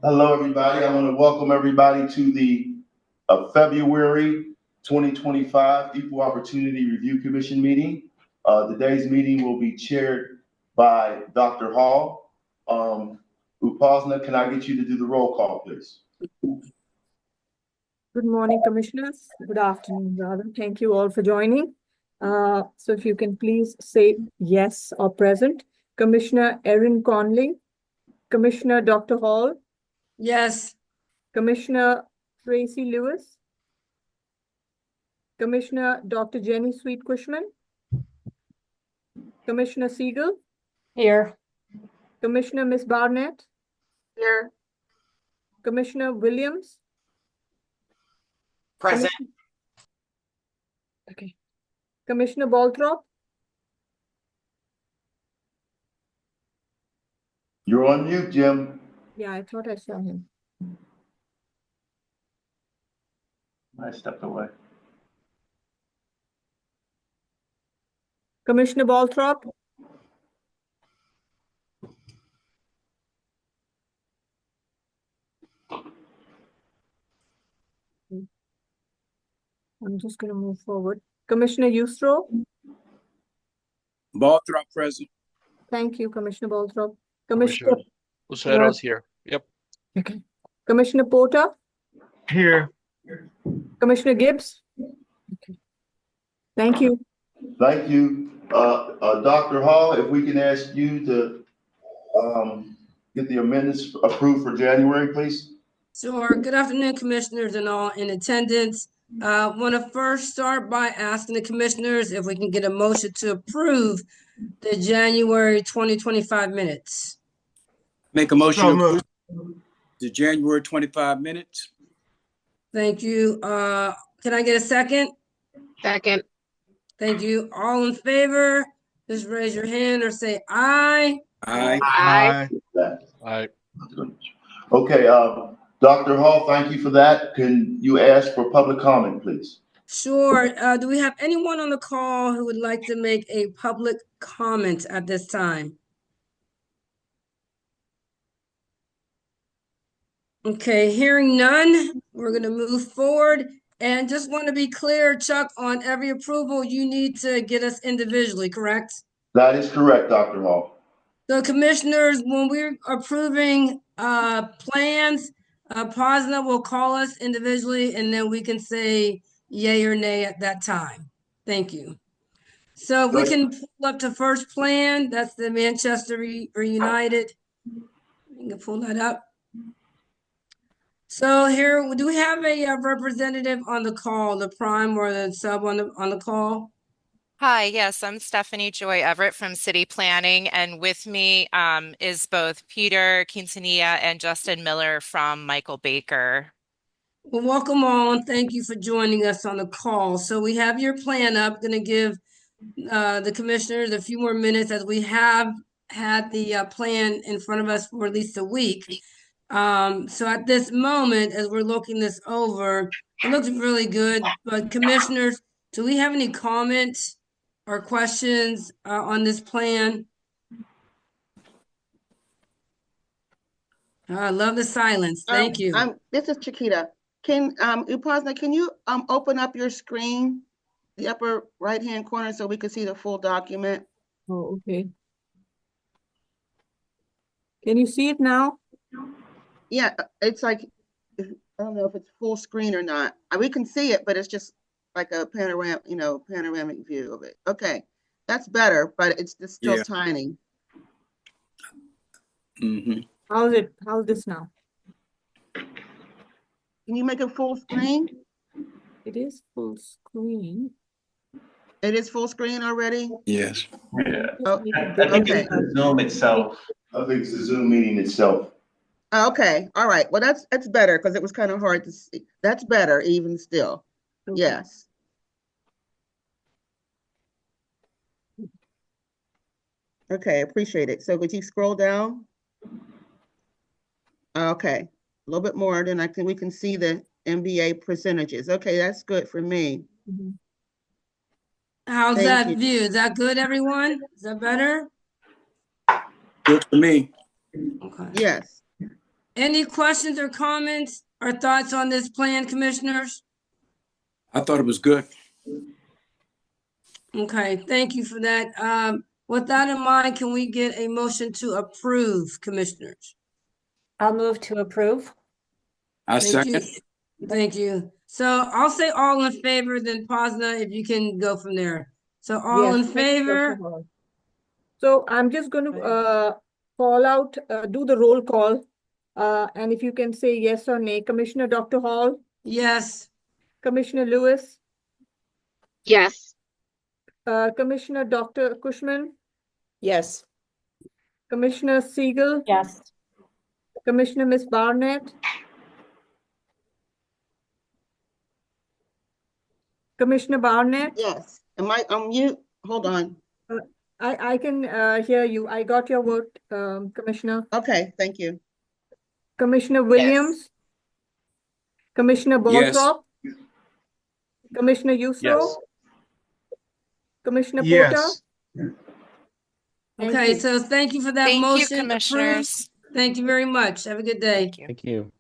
Hello, everybody. I want to welcome everybody to the February 2025 Equal Opportunity Review Commission meeting. Today's meeting will be chaired by Dr. Hall. Upasna, can I get you to do the roll call, please? Good morning, commissioners. Good afternoon, rather. Thank you all for joining. So if you can please say yes or present. Commissioner Erin Conley, Commissioner Dr. Hall, Yes. Commissioner Tracy Lewis, Commissioner Dr. Jenny Sweet-Cushman, Commissioner Siegel, Here. Commissioner Miss Barnett, Here. Commissioner Williams, Present. Okay. Commissioner Balthrop, You're on mute, Jim. yeah, I thought I saw him. I stepped away. Commissioner Balthrop, I'm just going to move forward. Commissioner Eustro, Balthrop present. thank you, Commissioner Balthrop. Commissioner Lucero's here. Yep. Okay. Commissioner Porter, Here. Commissioner Gibbs. Okay. Thank you. Thank you. Dr. Hall, if we can ask you to get the amendments approved for January, please. Sure. Good afternoon, commissioners and all in attendance. Want to first start by asking the commissioners if we can get a motion to approve the January 2025 minutes. Make a motion to approve the January 25 minutes. Thank you. Can I get a second? Second. Thank you. All in favor, just raise your hand or say aye. Aye. Aye. Aye. Okay, Dr. Hall, thank you for that. Can you ask for public comment, please? Sure. Do we have anyone on the call who would like to make a public comment at this time? Okay, hearing none, we're going to move forward. And just want to be clear, Chuck, on every approval, you need to get us individually, correct? That is correct, Dr. Hall. So commissioners, when we're approving plans, Posna will call us individually and then we can say yay or nay at that time. Thank you. So we can pull up to first plan. That's the Manchester Reunited. You can pull that up. So here, do we have a representative on the call, the prime or the sub on the call? Hi, yes, I'm Stephanie Joy Everett from City Planning, and with me is both Peter Quintanilla and Justin Miller from Michael Baker. Well, welcome all, and thank you for joining us on the call. So we have your plan up. Going to give the commissioners a few more minutes as we have had the plan in front of us for at least a week. So at this moment, as we're looking this over, it looks really good. But commissioners, do we have any comments or questions on this plan? I love the silence. Thank you. This is Chiquita. Upasna, can you open up your screen, the upper right-hand corner, so we can see the full document? Oh, okay. Can you see it now? Yeah, it's like, I don't know if it's full screen or not. We can see it, but it's just like a panoramic view of it. Okay, that's better, but it's just still tiny. Mm-hmm. How's this now? Can you make it full screen? It is full screen. It is full screen already? Yes. Yeah. Oh, I think it's the Zoom itself. I think it's the Zoom meeting itself. Okay, all right. Well, that's better because it was kind of hard to see. That's better even still. Okay. Yes. Okay, appreciate it. So could you scroll down? Okay, a little bit more, then we can see the MBA percentages. Okay, that's good for me. Mm-hmm. How's that view? Is that good, everyone? Is that better? Good for me. Okay. Yes. Any questions or comments or thoughts on this plan, commissioners? I thought it was good. Okay, thank you for that. With that in mind, can we get a motion to approve, commissioners? I'll move to approve. I Thank you. second. Thank you. So I'll say all in favor, then Posna, if you can go from there. So all in Yes, thank you, Dr. favor? Hall. So I'm just going to call out, do the roll call. And if you can say yes or nay, Commissioner Dr. Hall, Yes. Commissioner Lewis, Yes. Commissioner Dr. Cushman, Yes. Commissioner Siegel, Yes. Commissioner Miss Barnett, Commissioner Barnett. Yes. Am I on mute? Hold on. I can hear you. I got your word, Commissioner. Okay, thank you. Commissioner Williams, Commissioner Yes. Balthrop, Commissioner Yuso, Yes. Commissioner Porter. Yes. Thank Okay, you. so thank you for that Thank you, motion. Approved. commissioners. Thank you very much. Have a good day. Thank you. Thank you.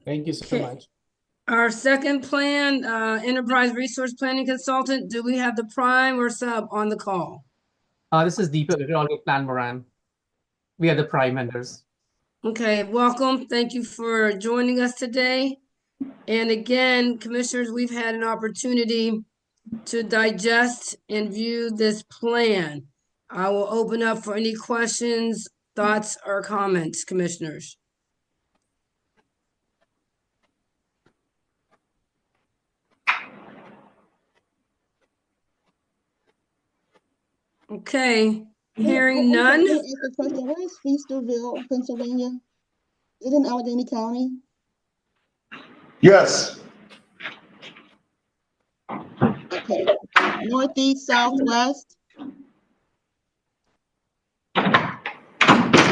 Thank you so Okay. much. Our second plan, Enterprise Resource Planning Consultant, do we have the prime or sub on the call? This is Deepak Agrawal with Plan Moran. We are the prime vendors. Okay, welcome. Thank you for joining us today. And again, commissioners, we've had an opportunity to digest and view this plan. I will open up for any questions, thoughts, or comments, commissioners. Okay, hearing none. Can I ask a question? Where is Feasterville, Pennsylvania? Is it in Allegheny County? Yes, Okay. Northeast, southwest? can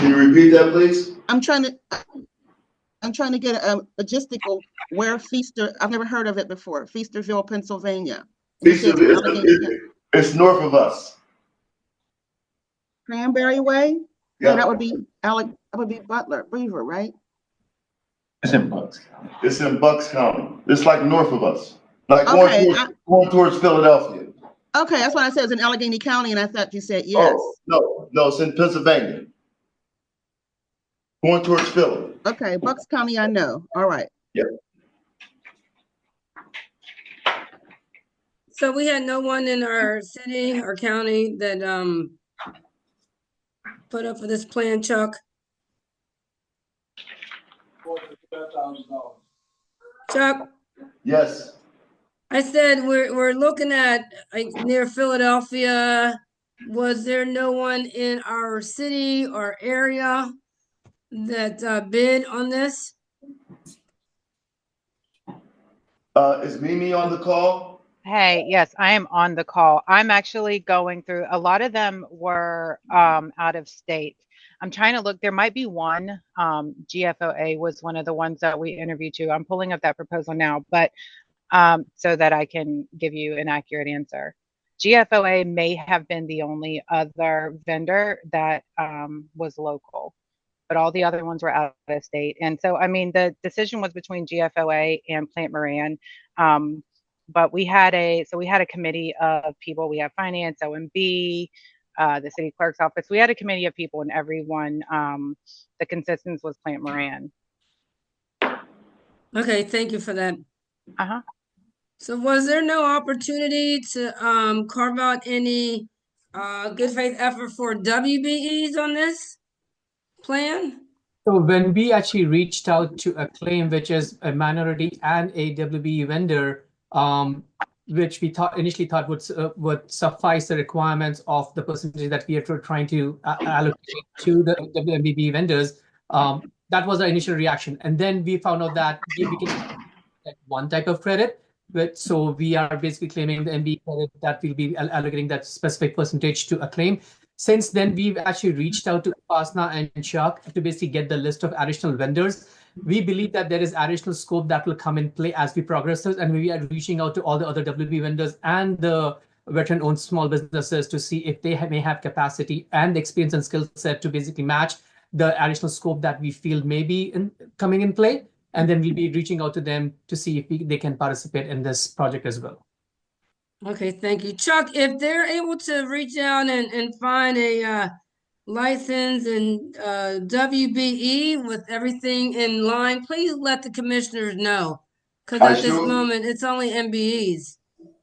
you repeat that, please? I'm trying to get a logistical where Feaster, I've never heard of it before. Feasterville, Pennsylvania. You said it's Allegheny County. It's north of us. Cranberry Way? No, Yeah, that would be Butler, Beaver, right? it's in Bucks County. It's like north of us, like Okay, going towards Philadelphia. Okay, that's what I said. It's in Allegheny County, and I thought you said yes. Oh, no, it's in Pennsylvania. Going towards Philly. Okay, Bucks County, I know. All right. Yep. So we had no one in our city or county that put up for this plan, Chuck? Chuck, Yes. I said we're looking at like near Philadelphia. Was there no one in our city or area that bid on this? Is Mimi on the call? Hey, yes, I am on the call. I'm actually going through, a lot of them were out of state. I'm trying to look, there might be one, GFOA was one of the ones that we interviewed to. I'm pulling up that proposal now, but so that I can give you an accurate answer. GFOA may have been the only other vendor that was local, but all the other ones were out of state. And so, I mean, the decision was between GFOA and Plant Moran. But we had a committee of people. We have finance, OMB, the city clerk's office. We had a committee of people, and everyone, the consensus was Plant Moran. Okay, thank you for that. Uh-huh. So was there no opportunity to carve out any good faith effort for WBEs on this plan? So when we actually reached out to Acclaim, which is a minority and a WBE vendor, which we initially thought would suffice the requirements of the percentage that we are trying to allocate to the WBE vendors, that was our initial reaction. And then we found out that we can get one type of credit. So we are basically claiming the MBE credit that we'll be allocating that specific percentage to Acclaim. Since then, we've actually reached out to Upasna and Chuck to basically get the list of additional vendors. We believe that there is additional scope that will come in play as we progress this, and we are reaching out to all the other WB vendors and the veteran-owned small businesses to see if they may have capacity and the experience and skill set to basically match the additional scope that we feel may be coming in play. And then we'll be reaching out to them to see if they can participate in this project as well. Okay, thank you. Chuck, if they're able to reach out and find a license and WBE with everything in line, please let the commissioners know. Because at this moment, it's only MBEs.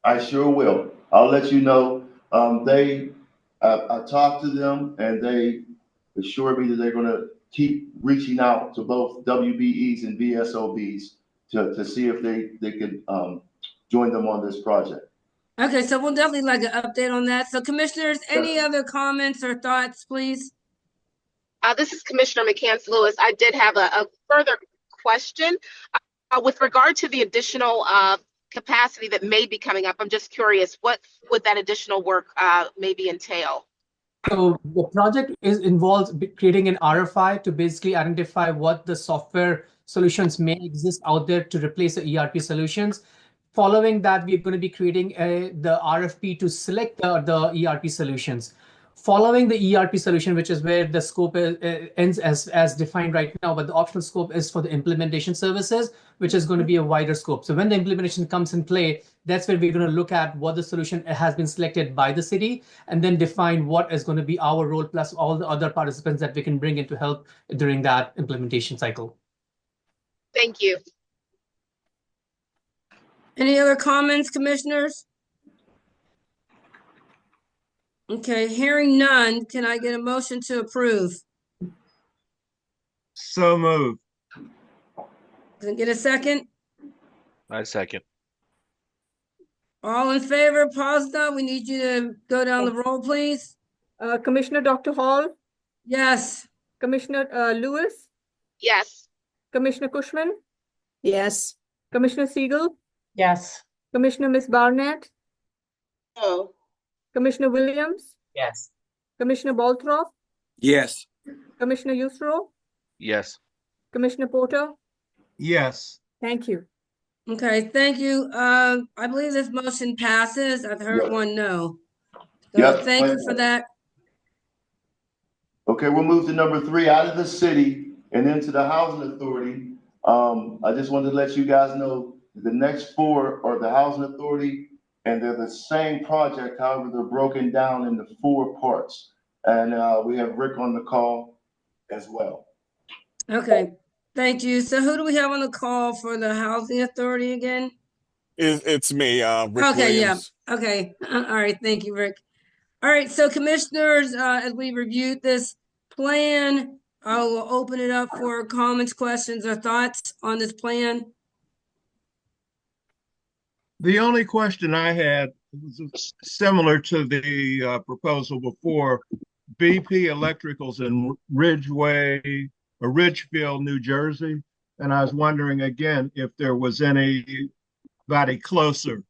I sure will. I'll let you know. I talked to them and they assured me that they're going to keep reaching out to both WBEs and VSOBs to see if they could join them on this project. Okay, so we'll definitely like an update on that. So commissioners, any other comments or thoughts, please? This is Commissioner McCants-Lewis. I did have a further question with regard to the additional capacity that may be coming up. I'm just curious, what would that additional work maybe entail? So the project involves creating an RFI to basically identify what the software solutions may exist out there to replace the ERP solutions. Following that, we're going to be creating the RFP to select the ERP solutions. Following the ERP solution, which is where the scope ends as defined right now, but the optional scope is for the implementation services, which is going to be a wider scope. So when the implementation comes in play, that's where we're going to look at what the solution has been selected by the city, and then define what is going to be our role plus all the other participants that we can bring in to help during that implementation cycle. Thank you. Any other comments, commissioners? Okay, hearing none, can I get a motion to approve? So moved. Can I get a second? I second. All in favor, Posda, we need you to go down the roll, please. Commissioner Dr. Hall, Yes. Commissioner Lewis, Yes. Commissioner Cushman, Yes. Commissioner Siegel, Yes. Commissioner Miss Barnett, No. Commissioner Williams, Yes. Commissioner Baltroff, Yes. Commissioner Yusro, Yes. Commissioner Porter. Yes. Thank you. Okay, thank you. I believe this motion passes. I've heard Yep. one no. So Yep. thank you for that. Okay, we'll move to number 3, out of the city and into the housing authority. I just wanted to let you guys know the next 4 are the housing authority, and they're the same project. However, they're broken down into 4 parts. And we have Rick on the call as well. Okay, thank you. So who do we have on the call for the housing authority again? It's me, Rick Okay, Williams. yeah. Okay. All right. Thank you, Rick. All right. So commissioners, as we reviewed this plan, I will open it up for comments, questions, or thoughts on this plan. The only question I had was similar to the proposal before. BP Electricals in Ridgeway or Ridgefield, New Jersey. And I was wondering again if there was anybody closer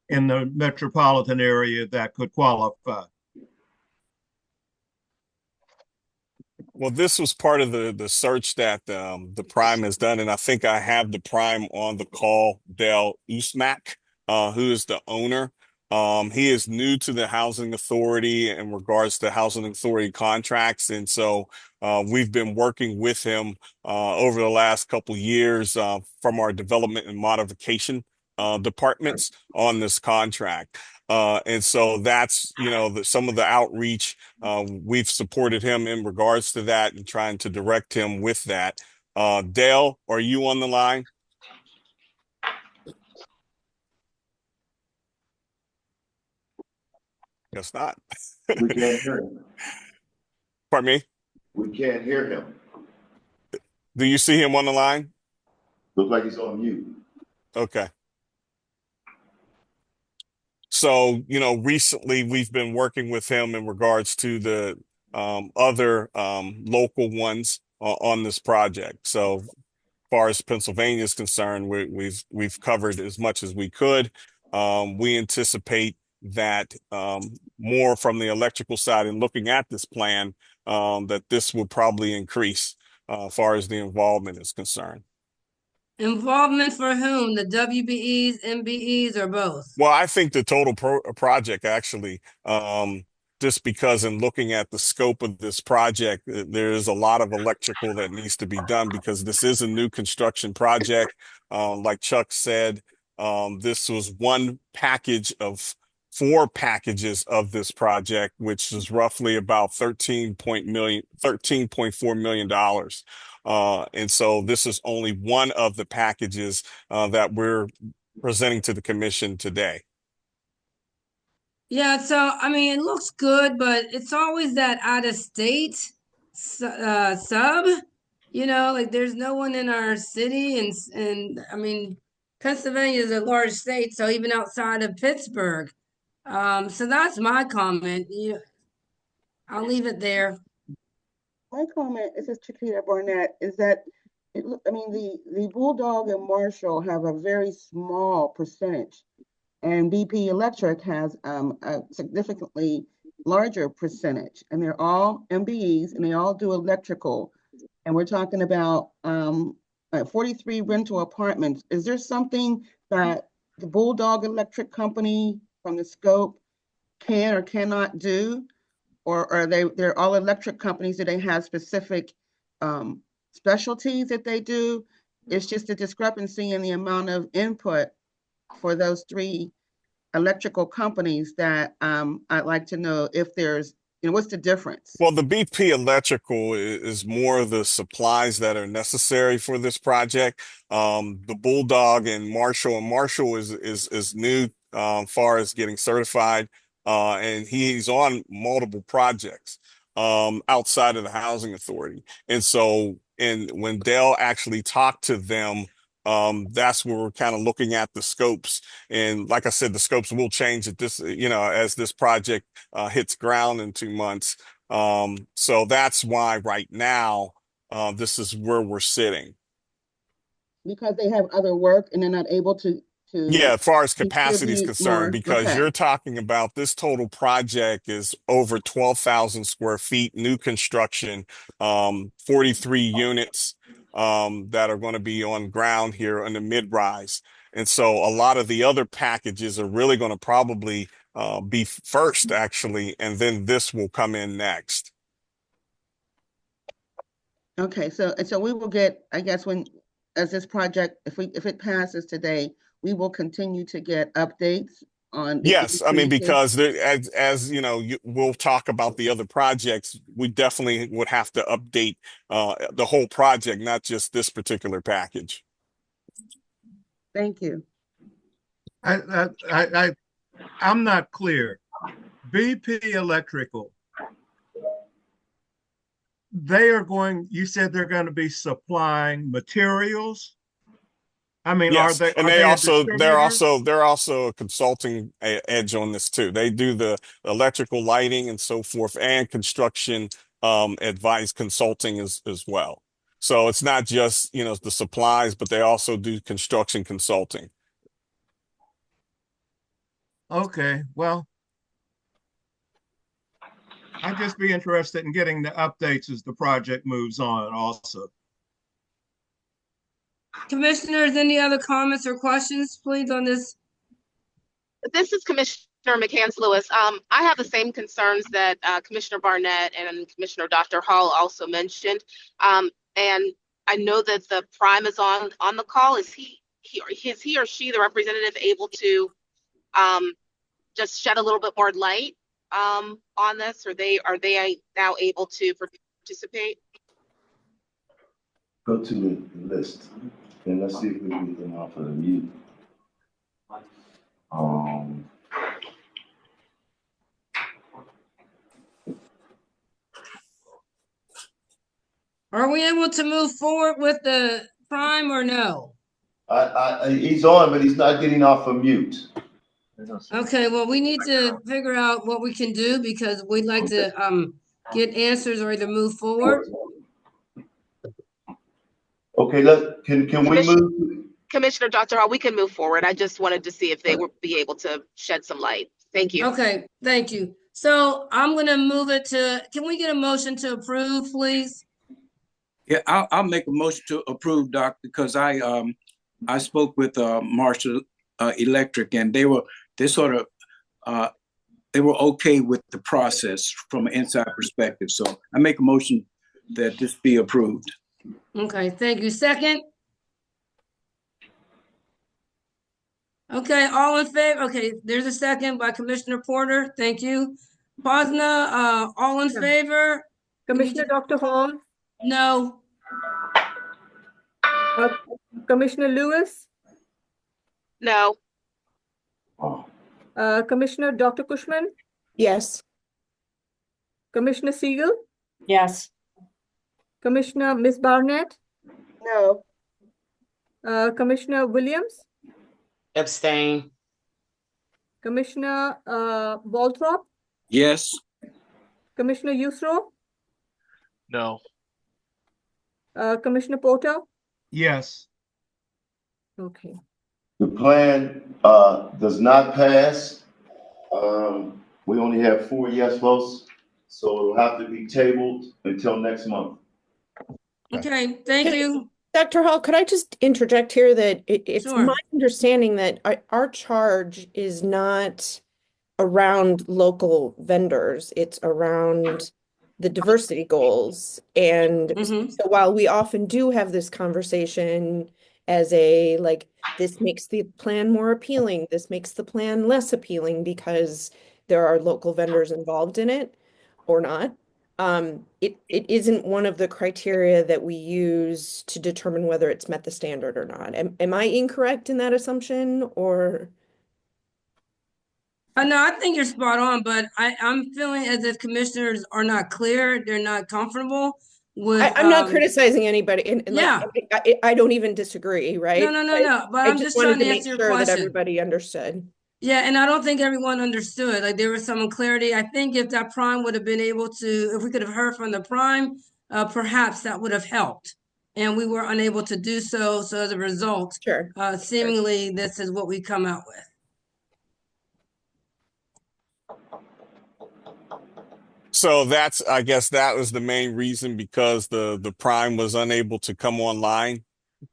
in the metropolitan area that could qualify. Well, this was part of the search that the Prime has done, and I think I have the Prime on the call, Dale Usmak, who is the owner. He is new to the housing authority in regards to housing authority contracts. And so we've been working with him over the last couple of years from our development and modification departments on this contract. And so that's, some of the outreach. We've supported him in regards to that and trying to direct him with that. Dale, are you on the line? Guess not. We can't hear him. Pardon me? We can't hear him. Do you see him on the line? Looks like he's on mute. Okay. So, recently we've been working with him in regards to the other local ones on this project. So, as far as Pennsylvania is concerned, we've covered as much as we could. We anticipate that more from the electrical side and looking at this plan, that this will probably increase as far as the involvement is concerned. Involvement for whom? The WBEs, MBEs, or both? Well, I think the total project actually, just because in looking at the scope of this project, there is a lot of electrical that needs to be done because this is a new construction project. Like Chuck said, this was one package of 4 packages of this project, which is roughly about $13.4 million. And so this is only one of the packages that we're presenting to the commission today. Yeah, so I mean, it looks good, but it's always that out of state sub, like there's no one in our city, and I mean, Pennsylvania is a large state, so even outside of Pittsburgh. So that's my comment. I'll leave it there. My comment, this is Chiquita Barnett, is that the Bulldog and Marshall have a very small percentage, and BP Electric has a significantly larger percentage, and they're all MBEs, and they all do electrical. And we're talking about 43 rental apartments. Is there something that the Bulldog Electric Company from the scope can or cannot do? Or are they're all electric companies? Do they have specific specialties that they do? It's just a discrepancy in the amount of input for those 3 electrical companies that I'd like to know if there's, what's the difference? Well, the BP Electrical is more of the supplies that are necessary for this project. The Bulldog and Marshall is new far as getting certified, and he's on multiple projects outside of the housing authority. And so, when Dell actually talked to them, that's where we're kind of looking at the scopes. And like I said, the scopes will change at this, as this project hits ground in 2 months. So that's why right now, this is where we're sitting. Because they have other work and they're not able to Yeah, as far as capacity is contribute concerned, more. because Okay. you're talking about this total project is over 12,000 square feet, new construction, 43 units that are going to be on ground here in the mid-rise. And so a lot of the other packages are really going to probably be first, actually, and then this will come in next. Okay, so we will get, I guess, as this project, if it passes today, we will continue to get updates on the Yes, I mean, increases. because there, as you know, we'll talk about the other projects. We definitely would have to update the whole project, not just this particular package. Thank you. I'm not clear. BP Electrical, you said they're going to be supplying materials. I mean, Yes, and they're distributor? also a consulting edge on this too. They do the electrical lighting and so forth, and construction advice consulting as well. So it's not just the supplies, but they also do construction consulting. Okay, well, I'd just be interested in getting the updates as the project moves on also. Commissioners, any other comments or questions, please, on this? This is Commissioner McCants-Lewis. I have the same concerns that Commissioner Barnett and Commissioner Dr. Hall also mentioned. And I know that the prime is on the call. Is he or she, the representative, able to just shed a little bit more light on this? Are they now able to participate? Go to the list and let's see if we can get them off of the mute. Are we able to move forward with the prime or no? He's on, but he's not getting off of mute. Okay, well, we need to figure out what we can do because we'd like to get answers or either move forward. Okay, can we move? Commissioner Dr. Hall, we can move forward. I just wanted to see if they would be able to shed some light. Thank you. Okay, thank you. So I'm going to move it to, can we get a motion to approve, please? Yeah, I'll make a motion to approve, Doc, because I spoke with Marshall Electric, and they sort of they were okay with the process from an inside perspective. So I make a motion that this be approved. Okay, thank you. Second? Okay, all in favor? Okay, there's a second by Commissioner Porter. Thank you. Posna, all in favor? Commissioner Dr. Hall, No. uh, Commissioner Lewis, No. Commissioner Dr. Cushman, Yes. Commissioner Siegel, Yes. Commissioner Miss Barnett, No. Commissioner Williams, Abstain. Commissioner Balthrop, Yes. Commissioner Yusro, No. Commissioner Porter. Yes. Okay. The plan does not pass. We only have 4 yes votes, so it'll have to be tabled until next month. Okay, thank you. Dr. Hall, could I just interject here that it's Sure. my understanding that our charge is not around local vendors, it's around the diversity goals. And Mhm. so while we often do have this conversation as a, like, this makes the plan more appealing, this makes the plan less appealing because there are local vendors involved in it or not. It isn't one of the criteria that we use to determine whether it's met the standard or not. Am I incorrect in that assumption, or? No, I think you're spot on, but I'm feeling as if commissioners are not clear, they're not comfortable with. I'm not criticizing anybody, and Yeah. like I don't even disagree, right? No, but I'm just trying wanted to to make answer your sure that question. everybody understood. Yeah, and I don't think everyone understood. Like there was some clarity. I think if that prime would have been able to, if we could have heard from the prime, perhaps that would have helped. And we were unable to do so. So as a result, Sure. seemingly this is what we come out with. So I guess that was the main reason, because the prime was unable to come online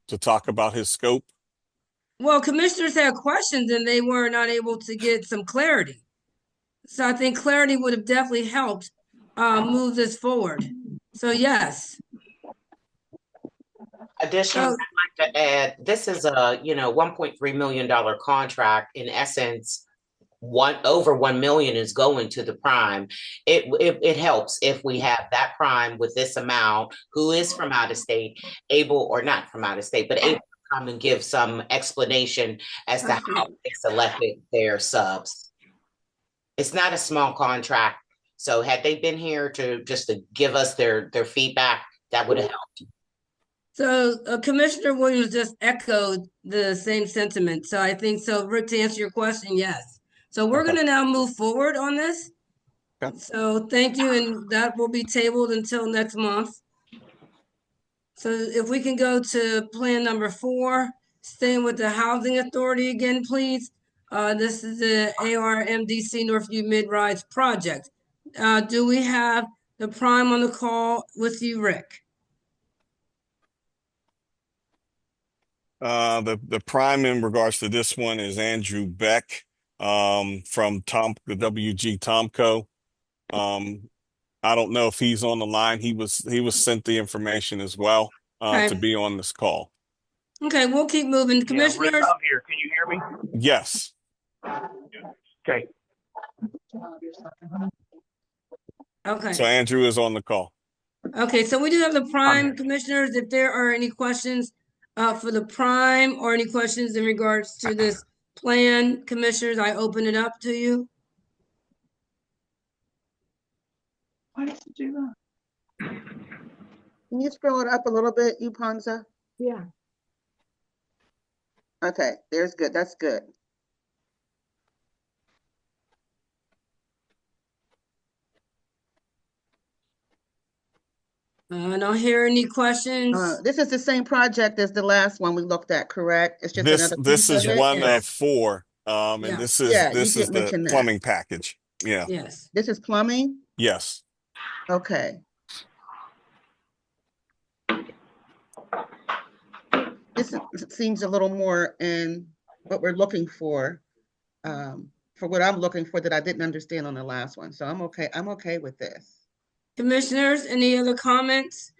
to talk about his scope. Well, commissioners had questions and they were not able to get some clarity. So I think clarity would have definitely helped move this forward. So yes. Additionally, So, I'd like to add, this is a, $1.3 million contract. In essence, over 1 million is going to the prime. It helps if we have that prime with this amount, who is from out of state, able, or not from out of state, but able to come and give some explanation as to how they selected their subs. It's not a small contract. So had they been here to give us their feedback, that would have helped. So Commissioner Williams just echoed the same sentiment. So I think so, Rick, to answer your question, yes. So we're going to now move forward on this. Okay. So thank you, and that will be tabled until next month. So if we can go to plan number 4, staying with the Housing Authority again, please. This is the ARMDC Northview Mid-Rise project. Do we have the prime on the call with you, Rick? The prime in regards to this one is Andrew Beck from the WG Tomco. I don't know if he's on the line. He was sent the information as well to be on this call. Okay, we'll keep moving. Commissioners? Rick, I'm here. Can you hear me? Yes. Okay. Okay. So Andrew is on the call. Okay, so we do have the prime commissioners. If there are any questions for the prime or any questions in regards to this plan, commissioners, I open it up to you. Why does it do that? Can you scroll it up a little bit, you Ponza? Yeah. Okay, there's good. That's good. I don't hear any questions. This is the same project as the last one we looked at, correct? It's just another This piece is of it? one of 4, and Yeah. this is did the mention that. plumbing package. Yeah. Yes. This is plumbing? Yes. Okay. This seems a little more in what we're looking for for what I'm looking for that I didn't understand on the last one. So I'm okay. I'm okay with this. Commissioners, any other comments?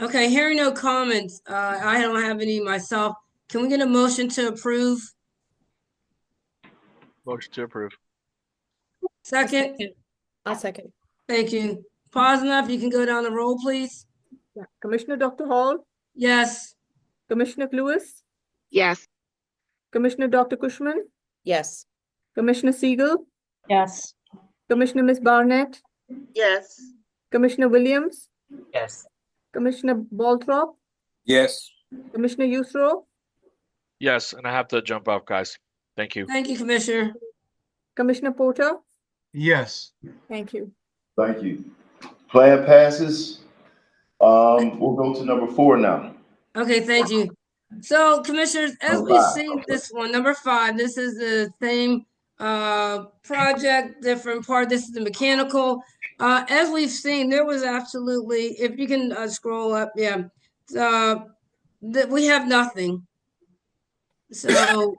Okay, hearing no comments, I don't have any myself. Can we get a motion to approve? Motion to approve. Second? I'll second. Thank you. Pause enough, you can go down the roll, please. Yeah. Commissioner Dr. Hall, Yes. Commissioner Lewis, Yes. Commissioner Dr. Cushman, Yes. Commissioner Siegel, Yes. Commissioner Miss Barnett, Yes. Commissioner Williams, Yes. Commissioner Balthrop, Yes. Commissioner Yusro, Yes, and I have to jump off, guys. Thank you. Thank you, Commissioner. Commissioner Porter. Yes. Thank you. Thank you. Plan passes. We'll go to number 4 now. Okay, thank you. So commissioners, as Number we've 5. seen this one, number 5, this is the same project, different part. This is the mechanical. As we've seen, there was absolutely, if you can scroll up, yeah, that we have nothing. So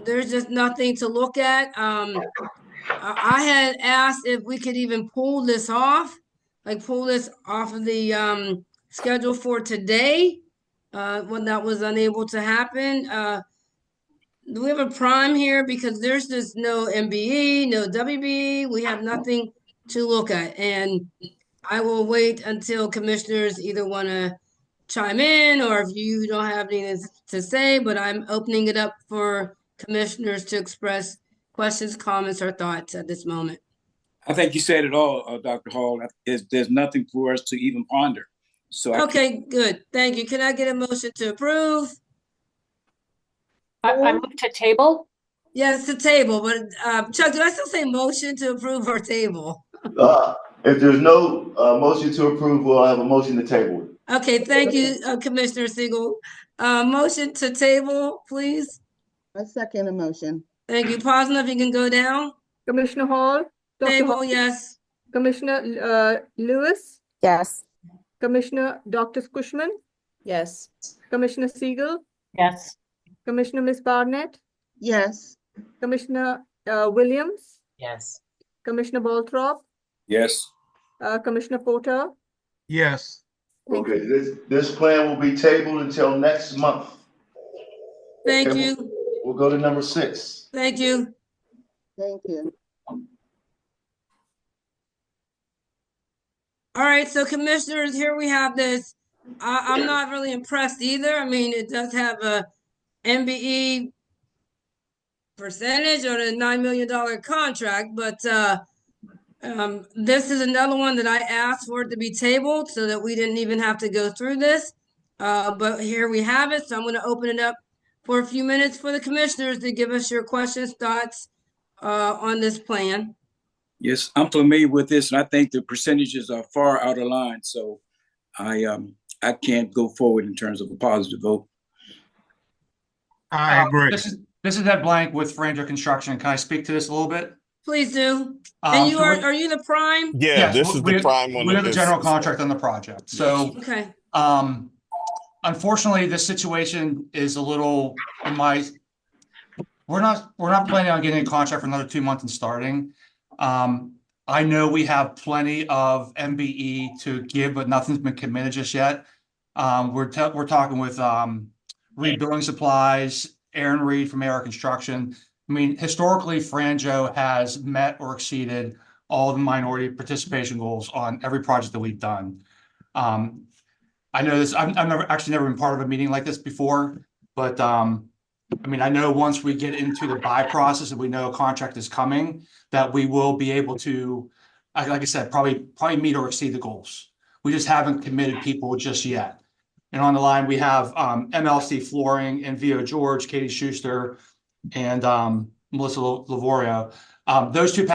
there's just nothing to look at. I had asked if we could even pull this off, like pull this off of the schedule for today, when that was unable to happen. Do we have a prime here? Because there's just no MBE, no WBE. We have nothing to look at. And I will wait until commissioners either want to chime in or if you don't have anything to say, but I'm opening it up for commissioners to express questions, comments, or thoughts at this moment. I think you said it all, Dr. Hall. There's nothing for us to even ponder. So Okay, good. Thank you. Can I get a motion to approve? I move to table. Yes, to table, but Chuck, do I still say motion to approve or table? If there's no motion to approve, we'll have a motion to table it. Okay, thank you, Commissioner Siegel. Motion to table, please. I second the motion. Thank you. Pause enough, you can go down. Commissioner Hall, Dr. Table, Hall, yes. Commissioner Lewis, Yes. Commissioner Dr. Cushman, Yes. Commissioner Siegel, Yes. Commissioner Miss Barnett, Yes. Commissioner Williams, Yes. Commissioner Balthrop, yes. Commissioner Porter. Yes. Thank Okay, this plan will be tabled until next month. Thank Okay, you. We'll go to number 6. Thank you. Thank you. All right, so commissioners, here we have this. I'm not really impressed either. I mean, it does have a MBE percentage or the $9 million contract, but this is another one that I asked for it to be tabled so that we didn't even have to go through this. But here we have it. So I'm going to open it up for a few minutes for the commissioners to give us your questions, thoughts on this plan. Yes, I'm familiar with this, and I think the percentages are far out of line. So I can't go forward in terms of a positive vote. I agree. This is Ed Blank with Franjo Construction. Can I speak to this a little bit? Please do. And you are you the prime? Yeah, Yes, this is the prime one. We're the general contract on the project. So, Okay. Unfortunately, this situation is a little we're not planning on getting a contract for another 2 months and starting. I know we have plenty of MBE to give, but nothing's been committed just yet. We're talking with Reed Building Supplies, Aaron Reed from AR Construction. I mean, historically, Franjo has met or exceeded all the minority participation goals on every project that we've done. I know this. I've never been part of a meeting like this before, but I mean, I know once we get into the buy process and we know a contract is coming, that we will be able to, like I said, probably meet or exceed the goals. We just haven't committed people just yet. And on the line, we have MLC Flooring and VO George, Katie Schuster, and Melissa Lavorio. Those two